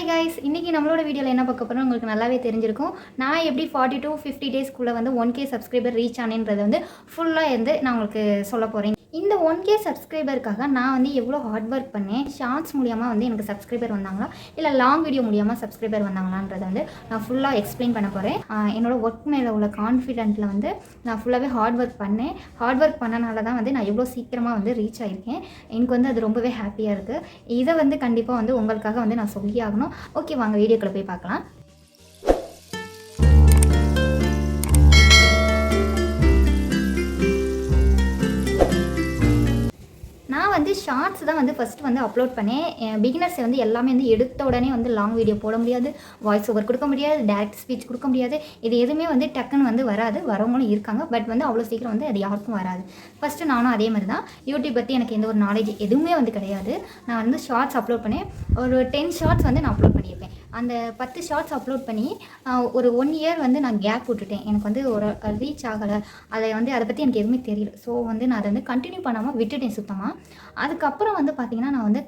Hi guys, இன்றைக்கி நம்மளோட வீடியோவில் என்ன பார்க்க போகிறோம் உங்களுக்கு நல்லாவே தெரிஞ்சிருக்கும். நான் எப்படி 40 to 50 டேஸ்க்குள்ளே வந்து 1K சப்ஸ்கிரைபர் ரீச் ஆனேன்றதை வந்து ஃபுல்லாக நான் உங்களுக்கு சொல்ல போகிறேன். இந்த 1K சப்ஸ்கிரைபருக்காக நான் வந்து எவ்வளோ ஹார்ட் ஒர்க் பண்ணேன், ஷார்ட்ஸ் மூலியமாக வந்து எனக்கு சப்ஸ்கிரைபர் வந்தாங்களா இல்லை லாங் வீடியோ மூலியமாக சப்ஸ்கிரைபர் வந்தாங்களான்றதை வந்து நான் ஃபுல்லாக எக்ஸ்பிளைன் பண்ண போகிறேன். என்னோடய ஒர்க் மேலே உள்ள கான்ஃபிடென்ட்டில் வந்து நான் ஃபுல்லாகவே ஹார்ட் ஒர்க் பண்ணேன். ஹார்ட் ஒர்க் பண்ணனால தான் வந்து நான் எவ்வளோ சீக்கிரமாக வந்து ரீச் ஆகியிருக்கேன். எனக்கு வந்து அது ரொம்பவே ஹாப்பியாக இருக்குது. இதை வந்து கண்டிப்பாக வந்து உங்களுக்காக வந்து நான் சொல்லி ஆகணும். ஓகே, வாங்க வீடியோக்குள்ளே போய் பார்க்கலாம். நான் வந்து ஷார்ட்ஸ் தான் வந்து ஃபஸ்ட்டு வந்து அப்லோட் பண்ணேன். பிகினர்ஸை வந்து எல்லாமே வந்து எடுத்த உடனே வந்து லாங் வீடியோ போட முடியாது, வாய்ஸ் ஓவர் கொடுக்க முடியாது, டேரக்ட் ஸ்பீச் கொடுக்க முடியாது. இது எதுவுமே வந்து டக்குன்னு வந்து வராது. வரவங்களும் இருக்காங்க, பட் வந்து அவ்வளோ சீக்கிரம் வந்து அது யாருக்கும் வராது. ஃபஸ்ட்டு நானும் அதே மாதிரி தான். யூடியூப் பற்றி எனக்கு எந்த ஒரு நாலேஜ் எதுவுமே வந்து கிடையாது. நான் வந்து ஷார்ட்ஸ் அப்லோட் பண்ணேன். ஒரு 10 ஷார்ட்ஸ் வந்து நான் அப்லோட் பண்ணியிருப்பேன். அந்த 10 ஷார்ட்ஸ் அப்லோட் பண்ணி ஒரு 1 இயர் வந்து நான் கேப் விட்டுட்டேன். எனக்கு வந்து ஒரு ரீச் ஆகலை, அதை பற்றி எனக்கு எதுவுமே தெரியல. ஸோ வந்து நான் அதை வந்து கண்டினியூ பண்ணாமல் விட்டுட்டேன் சுத்தமாக. அதுக்கப்புறம் வந்து பார்த்திங்கன்னா நான் வந்து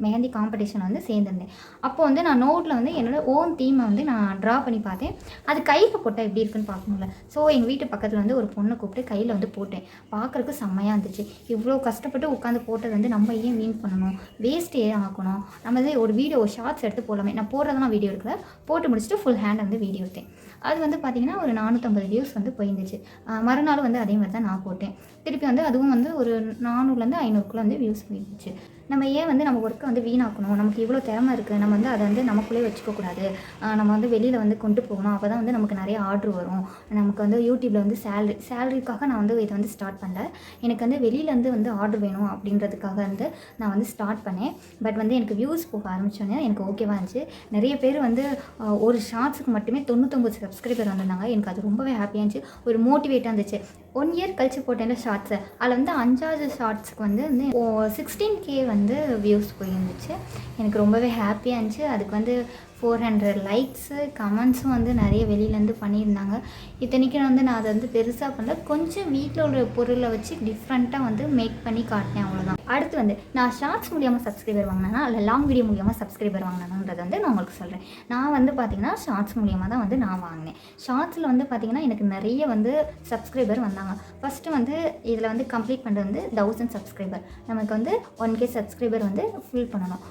மெஹந்தி காம்படிஷன் வந்து சேர்ந்துருந்தேன். அப்போ வந்து நான் நோட்டில் வந்து என்னோடய ஓன் தீமை வந்து நான் ட்ரா பண்ணி பார்த்தேன். அது கையில் போட்டால் எப்படி இருக்குன்னு பார்க்கணும்ல. ஸோ எங்கள் வீட்டு பக்கத்தில் வந்து ஒரு பொண்ணை கூப்பிட்டு கையில் வந்து போட்டேன். பார்க்குறதுக்கு செம்மையாக இருந்துச்சு. இவ்வளோ கஷ்டப்பட்டு உட்காந்து போட்டது வந்து நம்ம ஏன் வீண் பண்ணணும், வேஸ்ட் ஏன் ஆக்கணும், நம்ம வந்து ஒரு வீடியோ ஷார்ட்ஸ் எடுத்து போடலாமே. நான் போடுறதெல்லாம் வீடியோ எடுக்கல, போட்டு முடிச்சுட்டு ஃபுல் ஹேண்ட் வந்து வீடியோ எடுத்தேன். அது வந்து பார்த்திங்கன்னா ஒரு 450 வியூஸ் வந்து போயிருந்துச்சு. மறுநாள் வந்து அதே மாதிரி தான் நான் போட்டேன். திருப்பி வந்து அதுவும் வந்து ஒரு 400லேருந்து 500க்குள்ளே வந்து வியூஸ் போயிருந்துச்சு. நம்ம ஏன் வந்து நம்ம ஒர்க்கை வந்து வீணாக்கணும், நமக்கு இவ்வளோ திறமை இருக்குது, நம்ம வந்து அதை வந்து நமக்குள்ளே வச்சுக்கக்கூடாது, நம்ம வந்து வெளியில் வந்து கொண்டு போகணும். அப்போ தான் வந்து நமக்கு நிறைய ஆர்டர் வரும். நமக்கு வந்து யூடியூப்பில் வந்து சேலரிக்காக நான் வந்து இதை வந்து ஸ்டார்ட் பண்ணல. எனக்கு வந்து வெளியிலேருந்து வந்து ஆர்டர் வேணும் அப்படின்றதுக்காக வந்து நான் வந்து ஸ்டார்ட் பண்ணேன். பட் வந்து எனக்கு வியூஸ் போக ஆரம்பித்தோன்னே எனக்கு ஓகேவாக இருந்துச்சு. நிறைய பேர் வந்து ஒரு ஷார்ட்ஸுக்கு மட்டுமே 99 சப்ஸ்கிரைபர் வந்திருந்தாங்க. எனக்கு அது ரொம்பவே ஹாப்பியாக இருந்துச்சு, ஒரு மோட்டிவேட்டாக இருந்துச்சு. 1 இயர் கழிச்சு போட்டேன்ல ஷார்ட்ஸு, அதில் வந்து 5வது ஷார்ட்ஸுக்கு வந்து 16K வந்து வியூஸ் போயிருந்துச்சு. எனக்கு ரொம்பவே ஹாப்பியாக இருந்துச்சு. அதுக்கு வந்து 400 லைக்ஸு, கமெண்ட்ஸும் வந்து நிறைய வெளியிலேருந்து பண்ணியிருந்தாங்க. இத்தனைக்கும் வந்து நான் அதை வந்து பெருசாக பண்ணல, கொஞ்சம் வீட்டில் உள்ள பொருளை வச்சு டிஃப்ரெண்ட்டாக வந்து மேக் பண்ணி காட்டினேன், அவ்வளோதான். அடுத்து வந்து நான் ஷார்ட்ஸ் மூலியமாக சப்ஸ்கிரைபர் வாங்கினேன்னா இல்லை லாங் வீடியோ மூலியமாக சப்ஸ்கிரைபர் வாங்கினேன்றதை வந்து நான் உங்களுக்கு சொல்கிறேன். நான் வந்து பார்த்திங்கன்னா ஷார்ட்ஸ் மூலியமாக தான் வந்து நான் வாங்கினேன். ஷார்ட்ஸில் வந்து பார்த்திங்கன்னா எனக்கு நிறைய வந்து சப்ஸ்கிரைபர் வந்தாங்க. ஃபஸ்ட்டு வந்து இதில் வந்து கம்ப்ளீட் பண்ணுறது வந்து 1000 சப்ஸ்கிரைபர். நமக்கு வந்து 1K சப்ஸ்கிரைபர் வந்து ஃபில் பண்ணணும்.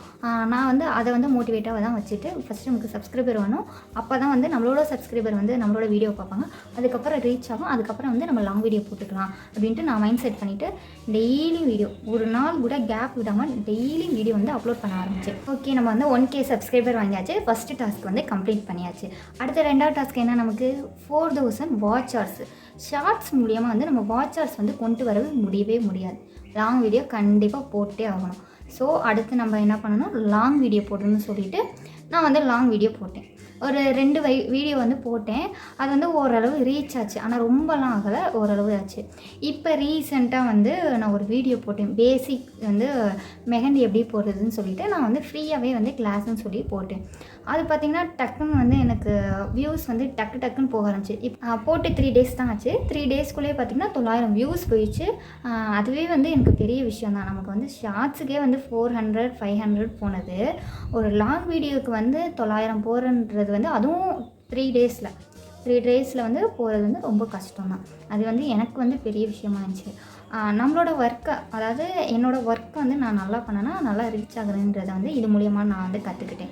நான் வந்து அதை வந்து மோட்டிவேட்டாக தான் வச்சுட்டு ஃபஸ்ட்டு நமக்கு சப்ஸ்கிரைபர் வேணும், அப்போ தான் வந்து நம்மளோட சப்ஸ்கிரைபர் வந்து நம்மளோட வீடியோ பார்ப்பாங்க, அதுக்கப்புறம் ரீச் ஆகும், அதுக்கப்புறம் வந்து நம்ம லாங் வீடியோ போட்டுக்கலாம் அப்படின்ட்டு நான் மைண்ட் செட் பண்ணிவிட்டு டெய்லி வீடியோ, ஒரு நாள் கூட கேப் விடாமல் டெய்லி வீடியோ வந்து அப்லோட் பண்ண ஆரம்பிச்சேன். ஓகே, நம்ம வந்து 1K சப்ஸ்கிரைபர் வாங்கியாச்சு. ஃபஸ்ட்டு டாஸ்க் வந்து கம்ப்ளீட் பண்ணியாச்சு. அடுத்த 2வது டாஸ்க் என்ன, நமக்கு 4000 வாட்ச் ஹவர்ஸ். ஷார்ட்ஸ் மூலியமாக வந்து நம்ம வாட்ச் ஹவர்ஸ் வந்து கொண்டு வரவே முடியவே முடியாது. லாங் வீடியோ கண்டிப்பாக போட்டே ஆகணும். ஸோ அடுத்து நம்ம என்ன பண்ணணும், லாங் வீடியோ போடணும்னு சொல்லிவிட்டு நான் வந்து லாங் வீடியோ போட்டேன். ஒரு 2 வீடியோ வந்து போட்டேன். அது வந்து ஓரளவு ரீச் ஆச்சு, ஆனால் ரொம்பலாம் ஆகலை, ஓரளவு ஆச்சு. இப்போ ரீசெண்டாக வந்து நான் ஒரு வீடியோ போட்டேன், பேசிக் வந்து மெஹந்தி எப்படி போடுறதுன்னு சொல்லிவிட்டு நான் வந்து ஃப்ரீயாகவே வந்து கிளாஸ்ன்னு சொல்லி போட்டேன். அது பார்த்திங்கன்னா டக்குன்னு வந்து எனக்கு வியூஸ் வந்து டக்குன்னு போக ஆரம்பிச்சு. போட்டு 3 டேஸ் தான் ஆச்சு. 3 டேஸ்க்குள்ளேயே பார்த்திங்கன்னா 900 வியூஸ் போயிடுச்சு. அதுவே வந்து எனக்கு பெரிய விஷயம் தான். நமக்கு வந்து ஷார்ட்ஸுக்கே வந்து 400 500 போனது, ஒரு லாங் வீடியோவுக்கு வந்து 900 போகிறன்றது வந்து அதுவும் 3 டேஸில் வந்து போகிறது வந்து ரொம்ப கஷ்டம் தான். அது வந்து எனக்கு வந்து பெரிய விஷயமா இருந்துச்சு. நம்மளோட ஒர்க்கை, அதாவது என்னோடய ஒர்க்கை வந்து நான் நல்லா பண்ணேன்னா நல்லா ரீச் ஆகுறேன்றதை வந்து இது மூலியமாக நான் வந்து கற்றுக்கிட்டேன்.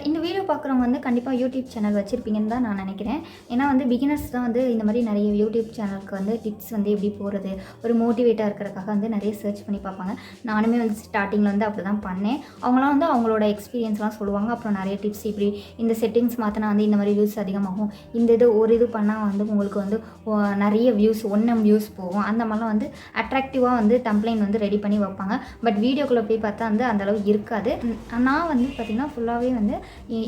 இந்த வீடியோ பார்க்குறவங்க வந்து கண்டிப்பாக யூடியூப் சேனல் வச்சுருப்பீங்கன்னு தான் நான் நினைக்கிறேன். ஏன்னா வந்து பிகினர்ஸ் தான் வந்து இந்த மாதிரி நிறைய யூடியூப் சேனலுக்கு வந்து டிப்ஸ் வந்து எப்படி போகிறது, ஒரு மோட்டிவேட்டாக இருக்கிறதுக்காக வந்து நிறைய சர்ச் பண்ணி பார்ப்பாங்க. நானுமே வந்து ஸ்டார்டிங்கில் வந்து அப்படி தான் பண்ணேன். அவங்களாம் வந்து அவங்களோட எக்ஸ்பீரியன்ஸ்லாம் சொல்லுவாங்க. அப்புறம் நிறைய டிப்ஸ், இப்படி இந்த செட்டிங்ஸ் மாற்றினா வந்து இந்த மாதிரி வியூஸ் அதிகமாகும், இந்த இது பண்ணால் வந்து உங்களுக்கு வந்து நிறைய வியூஸ் 1M வியூஸ் போகும், அந்த மாதிரிலாம் வந்து அட்ராக்டிவாக வந்து டம்ப்ளைன் வந்து ரெடி பண்ணி வைப்பாங்க. பட் வீடியோக்குள்ளே போய் பார்த்தா வந்து அந்தளவு இருக்காது. நான் வந்து பார்த்திங்கன்னா ஃபுல்லாகவே வந்து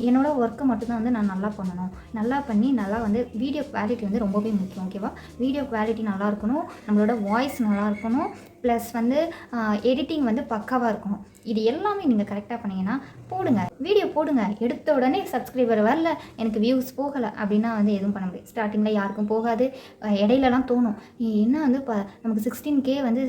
என்னோடய ஒர்க்கை மட்டும்தான் வந்து நான் நல்லா பண்ணணும், நல்லா பண்ணி நல்லா வந்து வீடியோ குவாலிட்டி வந்து ரொம்பவே முக்கியம். ஓகேவா, வீடியோ குவாலிட்டி நல்லா இருக்கணும், நம்மளோட வாய்ஸ் நல்லா இருக்கணும், ப்ளஸ் வந்து எடிட்டிங் வந்து பக்காவாக இருக்கணும். இது எல்லாமே நீங்கள் கரெக்டாக பண்ணிங்கன்னா போடுங்க, வீடியோ போடுங்க. எடுத்த உடனே சப்ஸ்கிரைபர் வரல, எனக்கு வியூஸ் போகலை அப்படின்னா வந்து எதுவும் பண்ண முடியாது. ஸ்டார்டிங்கில் யாருக்கும் போகாது. இடையிலலாம் தோணும், என்ன வந்து நமக்கு 16K வந்து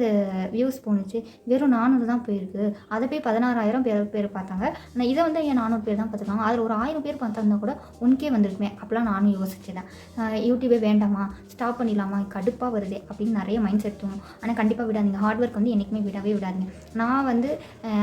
வியூஸ் போணுச்சு, வெறும் 400 தான் போயிருக்கு, அதை போய் 16,000 பேர் பார்த்தாங்க. ஆனால் இதை வந்து ஏன் 400 பேர் தான் பார்த்துருக்காங்க, அதில் ஒரு 1000 பேர் பார்த்தாருந்தா கூட 1K வந்திருக்குமே அப்படிலாம் நானும் யோசிச்சுதான். யூடியூபே வேண்டாமா, ஸ்டாப் பண்ணிடலாமா, கடுப்பாக வருது அப்படின்னு நிறைய மைண்ட் செட் தோணும். ஆனால் கண்டிப்பாக விடாதீங்க, ஹார்ட் ஒர்க் வந்து என்றைக்குமே விடவே விடாதீங்க. நான் வந்து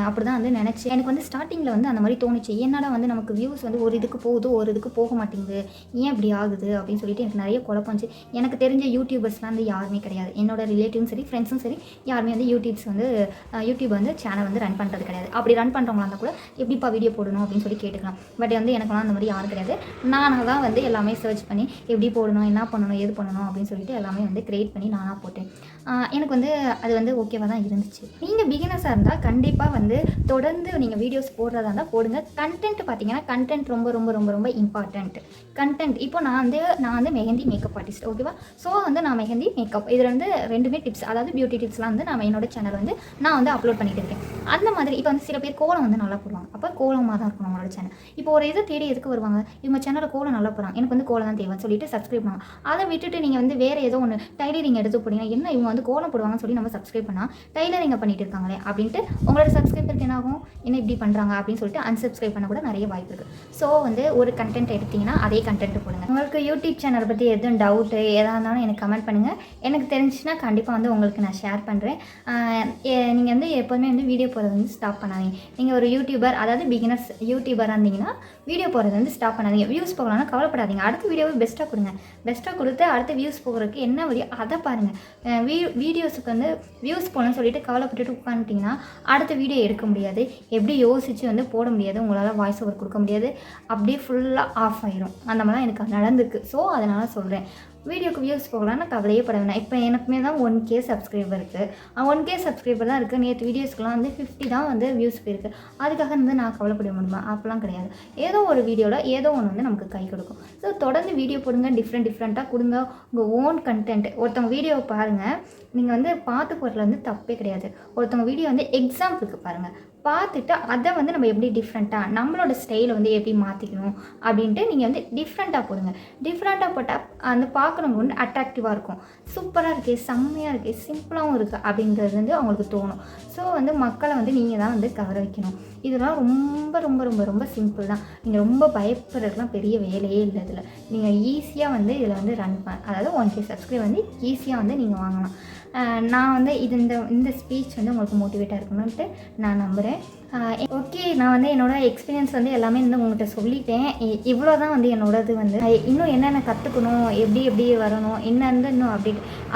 அப்படி தான் வந்து நினச்சேன். எனக்கு வந்து ஸ்டார்டிங்கில் வந்து அந்த மாதிரி தோணுச்சு, என்னடா வந்து நமக்கு வியூஸ் வந்து ஒரு இதுக்கு போகுது, ஒரு இதுக்கு போக மாட்டேங்குது, ஏன் இப்படி ஆகுது அப்படின்னு சொல்லிட்டு எனக்கு நிறைய குழப்பம் இருந்துச்சு. எனக்கு தெரிஞ்ச யூடியூபர்ஸ்லாம் வந்து யாருமே கிடையாது, என்னோட ரிலேட்டிவும் சரி ஃப்ரெண்ட்ஸும் சரி யாருமே வந்து யூடியூப் வந்து சேனல் வந்து ரன் பண்ணுறது கிடையாது. அப்படி ரன் பண்ணுறவங்களா இருந்தால் கூட எப்படிப்பா வீடியோ போடணும் அப்படின்னு சொல்லி கேட்டுக்கலாம். பட் வந்து எனக்குலாம் அந்த மாதிரி யாரும் கிடையாது. நானாக தான் வந்து எல்லாமே சர்ச் பண்ணி எப்படி போடணும், என்ன பண்ணணும், எது பண்ணணும் அப்படின்னு சொல்லிட்டு எல்லாமே வந்து கிரியேட் பண்ணி நானாக போட்டேன். எனக்கு வந்து அது வந்து ஓகேவாக தான் இருந்துச்சு. நீங்கள் பிகினர்ஸாக இருந்தால் கண்டிப்பாக வந்து தொடர்ந்து நீங்கள் வீடியோஸ் போடுறதா இருந்தால் போடுங்க. கண்டென்ட் பார்த்தீங்கன்னா கண்டென்ட் ரொம்ப ரொம்ப ரொம்ப ரொம்ப இம்பார்ட்டண்ட். கண்டென்ட் இப்போ நான் வந்து மெஹந்தி மேக்கப் ஆர்டிஸ்ட், ஓகேவா? ஸோ வந்து நான் மெஹந்தி மேக்கப் இதில் வந்து ரெண்டுமே டிப்ஸ், அதாவது பியூட்டி டிப்ஸ்லாம் வந்து நான் என்னோட சேனல் வந்து நான் வந்து அப்லோட் பண்ணிட்டு இருக்கேன். அந்த மாதிரி இப்போ வந்து சில பேர் கோலம் வந்து நல்லா போடுவாங்க, அப்போ கோலமாக தான் இருக்கணும் அவங்களோட சேனல். இப்போ ஒரு இதை தேடி எதுக்கு வருவாங்க, இவங்க சேனலில் கோலம் நல்லா போகிறாங்க, எனக்கு வந்து கோலம் தான் தேவைன்னு சொல்லிட்டு சப்ஸ்கிரைப் பண்ணுவாங்க. அதை விட்டுட்டு நீங்கள் வந்து வேறு ஏதோ ஒன்று டைலரிங் எடுத்து போனீங்கன்னா, என்ன இவங்க வந்து கோலம் போடுவாங்கன்னு சொல்லி நம்ம சப்ஸ்கிரைப் பண்ணால் டைலரிங்கை பண்ணிட்டு இருக்காங்களே அப்படின்ட்டு உங்களோட சப்ஸ்கிரைபருக்கு என்ன ஆகும், என்ன இப்படி பண்ணுறாங்க அப்படின்னு சொல்லிட்டு அன்சப்ஸ்கிரைப் பண்ண கூட நிறைய வாய்ப்பு இருக்குது. ஸோ வந்து ஒரு கண்டென்ட் எடுத்திங்கன்னா அதே கண்டென்ட் போடுங்க. உங்களுக்கு யூடியூப் சேனல் பற்றி எதுவும் டவுட்டு எதாக இருந்தாலும் எனக்கு கமெண்ட் பண்ணுங்கள். எனக்கு தெரிஞ்சுன்னா கண்டிப்பாக வந்து உங்களுக்கு நான் ஷேர் பண்ணுறேன். நீங்கள் வந்து எப்போதுமே வந்து வீடியோ போடுறது வந்து ஸ்டாப் பண்ணாதீங்க. நீங்கள் ஒரு யூடியூபர், அதாவது பிகினர்ஸ் யூடியூபராக இருந்தீங்கன்னா வீடியோ போடுறது வந்து ஸ்டாப் பண்ணாதீங்க. வியூஸ் போகலாம்னா கவலைப்படாதீங்க, அடுத்த வீடியோவை பெஸ்ட்டாக கொடுங்க. பெஸ்ட்டாக கொடுத்து அடுத்த வியூஸ் போகிறதுக்கு என்ன வழியோ அதை பாருங்கள். வீடியோஸுக்கு வந்து வியூஸ் போகணும்னு சொல்லிட்டு கவலைப்பட்டுட்டு உட்காந்துட்டிங்கன்னா அடுத்த வீடியோ எடுக்க முடியாது, எப்படி யோசித்து வந்து போட முடியாது, உங்களால் வாய்ஸ் ஓவர் கொடுக்க முடியாது, அப்படியே ஃபுல்லாக ஆஃப் ஆயிரும். அந்த மாதிரிலாம் எனக்கு நடந்துருக்கு. ஸோ அதனால் சொல்கிறேன், வீடியோக்கு வியூஸ் போகலான்னு கவலையே பட வேணாம். இப்போ எனக்குமே தான் 1K சப்ஸ்கிரைபர் இருக்குது, 1K சப்ஸ்கிரைபர் தான் இருக்குது. நேற்று வீடியோஸ்க்கெலாம் வந்து 50 தான் வந்து வியூஸ் போயிருக்கு. அதுக்காக வந்து நான் கவலைப்பட முடியுமா, அப்போலாம் கிடையாது. ஏதோ ஒரு வீடியோவில் ஏதோ ஒன்று வந்து நமக்கு கை கொடுக்கும். ஸோ தொடர்ந்து வீடியோ போடுங்க, டிஃப்ரெண்ட்டாக கொடுங்க உங்கள் ஓன் கண்டென்ட். ஒருத்தவங்க வீடியோவை பாருங்கள், நீங்கள் வந்து பார்த்து போடுறதுல வந்து தப்பே கிடையாது. ஒருத்தவங்க வீடியோ வந்து எக்ஸாம்பிளுக்கு பாருங்கள், பார்த்துட்டு அதை வந்து நம்ம எப்படி டிஃப்ரெண்ட்டாக நம்மளோட ஸ்டைலை வந்து எப்படி மாற்றிக்கணும் அப்படின்ட்டு நீங்கள் வந்து டிஃப்ரெண்ட்டாக போடுங்க. டிஃப்ரெண்ட்டாக போட்டால் அந்த பார்க்குறவங்க வந்து அட்ராக்டிவாக இருக்கும், சூப்பராக இருக்கே, செம்மையாக இருக்கே, சிம்பிளாகவும் இருக்குது அப்படின்றது வந்து அவங்களுக்கு தோணும். ஸோ வந்து மக்களை வந்து நீங்கள் தான் வந்து கவர வைக்கணும். இதெல்லாம் ரொம்ப ரொம்ப ரொம்ப ரொம்ப சிம்பிள் தான். நீங்கள் ரொம்ப பயப்படுறதுலாம் பெரிய வேலையே இல்லை. இதில் நீங்கள் ஈஸியாக வந்து இதில் வந்து அதாவது 1K சப்ஸ்கிரைப் வந்து ஈஸியாக வந்து நீங்கள் வாங்கலாம். நான் வந்து இந்த ஸ்பீச் வந்து உங்களுக்கு மோட்டிவேட்டாக இருக்கணும்ன்ட்டு நான் நம்புகிறேன். ஓகே, நான் வந்து என்னோடய எக்ஸ்பீரியன்ஸ் வந்து எல்லாமே வந்து உங்கள்கிட்ட சொல்லிட்டேன். இவ்வளோ தான் வந்து என்னோடது வந்து. இன்னும் என்னென்ன கற்றுக்கணும், எப்படி வரணும், என்னன்னு இன்னும்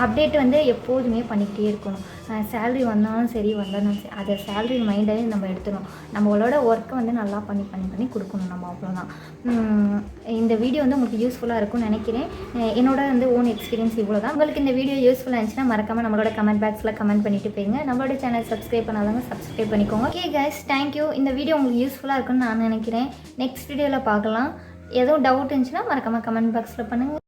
அப்டேட் வந்து எப்போதுமே பண்ணிக்கிட்டே இருக்கணும். சேலரி வந்தாலும் சரி வரலனாலும் சரி, அதை சேலரி மைண்டே நம்ம எடுத்துடணும். நம்மளோட ஒர்க்கை வந்து நல்லா பண்ணி கொடுக்கணும் நம்ம, அவ்வளோதான். இந்த வீடியோ வந்து உங்களுக்கு யூஸ்ஃபுல்லாக இருக்கும்னு நினைக்கிறேன். என்னோட வந்து ஓன் எக்ஸ்பீரியன்ஸ் இவ்வளோ தான். உங்களுக்கு இந்த வீடியோ யூஸ்ஃபுல்லாக இருந்துச்சுன்னா மறக்காமல் நம்மளோட கமெண்ட் பாக்ஸில் கமெண்ட் பண்ணிட்டு போயிருங்க. நம்மளோட சேனல் சப்ஸ்கிரைப் பண்ணாதவங்க சப்ஸ்கிரைப் பண்ணிக்கோங்க. Okay guys, thank you. இந்த வீடியோ உங்களுக்கு யூஸ்ஃபுல்லாக இருக்குன்னு நான் நினைக்கிறேன். நெக்ஸ்ட் வீடியோவில் பார்க்கலாம். எதுவும் டவுட் இருந்துச்சுன்னா மறக்காமல் கமெண்ட் பாக்ஸில் பண்ணுங்கள்.